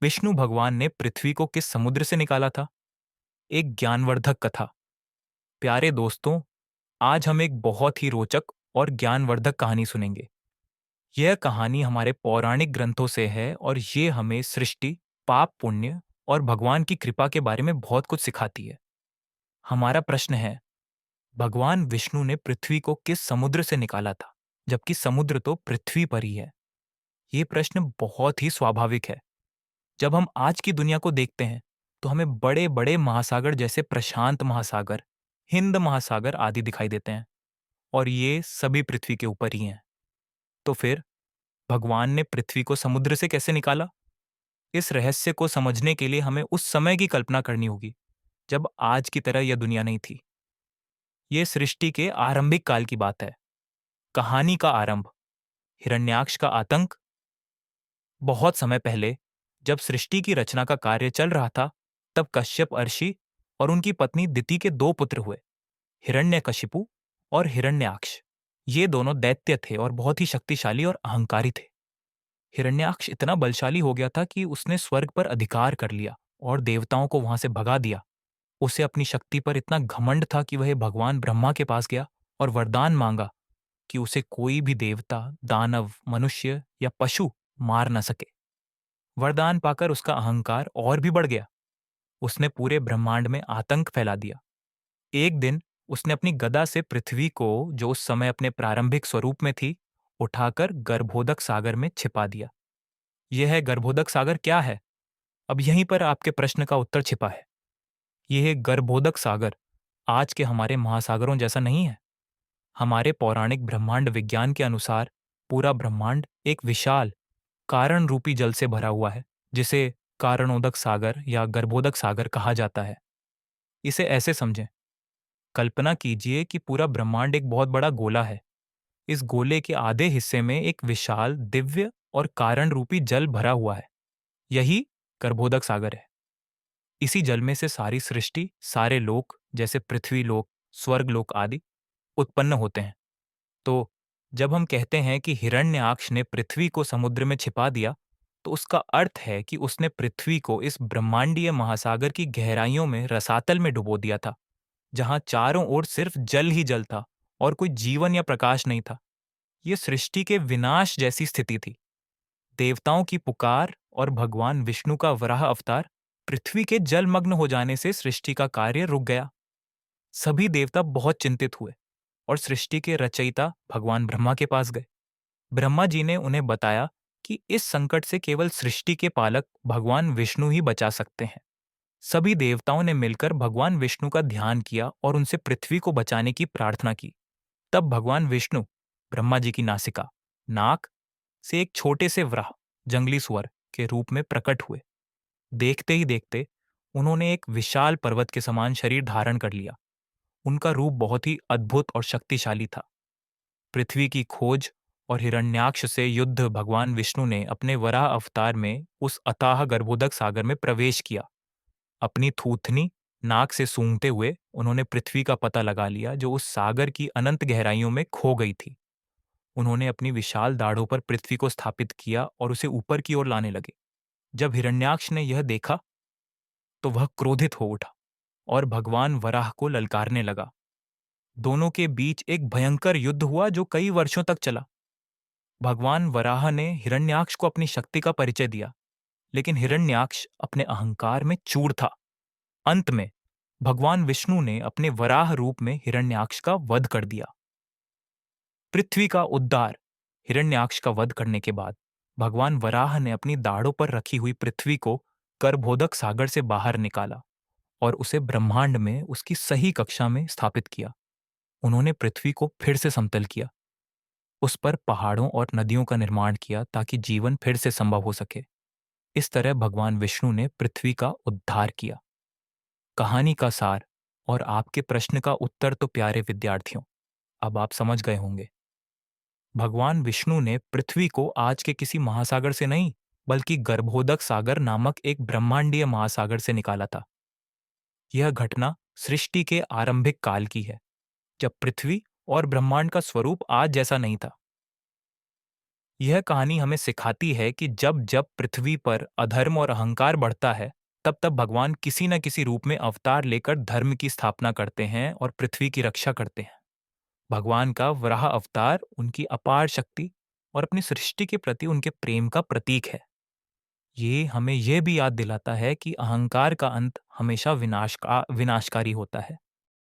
विष्णु भगवान ने पृथ्वी को किस समुद्र से निकाला था? एक ज्ञानवर्धक कथा। प्यारे दोस्तों, आज हम एक बहुत ही रोचक और ज्ञानवर्धक कहानी सुनेंगे। यह कहानी हमारे पौराणिक ग्रंथों से है और ये हमें सृष्टि, पाप पुण्य और भगवान की कृपा के बारे में बहुत कुछ सिखाती है। हमारा प्रश्न है, भगवान विष्णु ने पृथ्वी को किस समुद्र से निकाला था, जबकि समुद्र तो पृथ्वी पर ही है? ये प्रश्न बहुत ही स्वाभाविक है। जब हम आज की दुनिया को देखते हैं तो हमें बड़े बड़े महासागर जैसे प्रशांत महासागर, हिंद महासागर आदि दिखाई देते हैं और ये सभी पृथ्वी के ऊपर ही हैं। तो फिर भगवान ने पृथ्वी को समुद्र से कैसे निकाला? इस रहस्य को समझने के लिए हमें उस समय की कल्पना करनी होगी जब आज की तरह यह दुनिया नहीं थी। ये सृष्टि के आरंभिक काल की बात है। कहानी का आरंभ, हिरण्याक्ष का आतंक। बहुत समय पहले जब सृष्टि की रचना का कार्य चल रहा था, तब कश्यप ऋषि और उनकी पत्नी दिति के दो पुत्र हुए, हिरण्यकशिपु और हिरण्याक्ष। ये दोनों दैत्य थे और बहुत ही शक्तिशाली और अहंकारी थे। हिरण्याक्ष इतना बलशाली हो गया था कि उसने स्वर्ग पर अधिकार कर लिया और देवताओं को वहां से भगा दिया। उसे अपनी शक्ति पर इतना घमंड था कि वह भगवान ब्रह्मा के पास गया और वरदान मांगा कि उसे कोई भी देवता, दानव, मनुष्य या पशु मार न सके। वरदान पाकर उसका अहंकार और भी बढ़ गया। उसने पूरे ब्रह्मांड में आतंक फैला दिया। एक दिन उसने अपनी गदा से पृथ्वी को, जो उस समय अपने प्रारंभिक स्वरूप में थी, उठाकर गर्भोदक सागर में छिपा दिया। यह गर्भोदक सागर क्या है? अब यहीं पर आपके प्रश्न का उत्तर छिपा है। यह गर्भोदक सागर आज के हमारे महासागरों जैसा नहीं है। हमारे पौराणिक ब्रह्मांड विज्ञान के अनुसार पूरा ब्रह्मांड एक विशाल कारण रूपी जल से भरा हुआ है, जिसे कारणोदक सागर या गर्भोदक सागर कहा जाता है। इसे ऐसे समझें, कल्पना कीजिए कि पूरा ब्रह्मांड एक बहुत बड़ा गोला है। इस गोले के आधे हिस्से में एक विशाल, दिव्य और कारण रूपी जल भरा हुआ है। यही गर्भोदक सागर है। इसी जल में से सारी सृष्टि, सारे लोक जैसे पृथ्वी लोक, स्वर्ग लोक आदि उत्पन्न होते हैं। तो जब हम कहते हैं कि हिरण्याक्ष ने पृथ्वी को समुद्र में छिपा दिया, तो उसका अर्थ है कि उसने पृथ्वी को इस ब्रह्मांडीय महासागर की गहराइयों में, रसातल में डुबो दिया था, जहां चारों ओर सिर्फ जल ही जल था और कोई जीवन या प्रकाश नहीं था। यह सृष्टि के विनाश जैसी स्थिति थी। देवताओं की पुकार और भगवान विष्णु का वराह अवतार, पृथ्वी के जलमग्न हो जाने से सृष्टि का कार्य रुक गया। सभी देवता बहुत चिंतित हुए और सृष्टि के रचयिता भगवान ब्रह्मा के पास गए। ब्रह्मा जी ने उन्हें बताया कि इस संकट से केवल सृष्टि के पालक भगवान विष्णु ही बचा सकते हैं। सभी देवताओं ने मिलकर भगवान विष्णु का ध्यान किया और उनसे पृथ्वी को बचाने की प्रार्थना की। तब भगवान विष्णु ब्रह्मा जी की नासिका, नाक से एक छोटे से वराह, जंगली सुअर के रूप में प्रकट हुए। देखते ही देखते उन्होंने एक विशाल पर्वत के समान शरीर धारण कर लिया। उनका रूप बहुत ही अद्भुत और शक्तिशाली था। पृथ्वी की खोज और हिरण्याक्ष से युद्ध भगवान विष्णु ने अपने वराह अवतार में उस अथाह गर्भोदक सागर में प्रवेश किया। अपनी थूथनी नाक से सूंघते हुए उन्होंने पृथ्वी का पता लगा लिया, जो उस सागर की अनंत गहराइयों में खो गई थी। उन्होंने अपनी विशाल दाढ़ों पर पृथ्वी को स्थापित किया और उसे ऊपर की ओर लाने लगे। जब हिरण्याक्ष ने यह देखा तो वह क्रोधित हो उठा और भगवान वराह को ललकारने लगा। दोनों के बीच एक भयंकर युद्ध हुआ जो कई वर्षों तक चला। भगवान वराह ने हिरण्याक्ष को अपनी शक्ति का परिचय दिया, लेकिन हिरण्याक्ष अपने अहंकार में चूर था। अंत में भगवान विष्णु ने अपने वराह रूप में हिरण्याक्ष का वध कर दिया। पृथ्वी का उद्धार। हिरण्याक्ष का वध करने के बाद भगवान वराह ने अपनी दाढ़ों पर रखी हुई पृथ्वी को गर्भोदक सागर से बाहर निकाला और उसे ब्रह्मांड में उसकी सही कक्षा में स्थापित किया। उन्होंने पृथ्वी को फिर से समतल किया, उस पर पहाड़ों और नदियों का निर्माण किया ताकि जीवन फिर से संभव हो सके। इस तरह भगवान विष्णु ने पृथ्वी का उद्धार किया। कहानी का सार और आपके प्रश्न का उत्तर तो प्यारे विद्यार्थियों, अब आप समझ गए होंगे। भगवान विष्णु ने पृथ्वी को आज के किसी महासागर से नहीं, बल्कि गर्भोदक सागर नामक एक ब्रह्मांडीय महासागर से निकाला था। यह घटना सृष्टि के आरंभिक काल की है, जब पृथ्वी और ब्रह्मांड का स्वरूप आज जैसा नहीं था। यह कहानी हमें सिखाती है कि जब जब पृथ्वी पर अधर्म और अहंकार बढ़ता है, तब तब भगवान किसी न किसी रूप में अवतार लेकर धर्म की स्थापना करते हैं और पृथ्वी की रक्षा करते हैं। भगवान का वराह अवतार उनकी अपार शक्ति और अपनी सृष्टि के प्रति उनके प्रेम का प्रतीक है। ये हमें यह भी याद दिलाता है कि अहंकार का अंत हमेशा विनाशकारी होता है।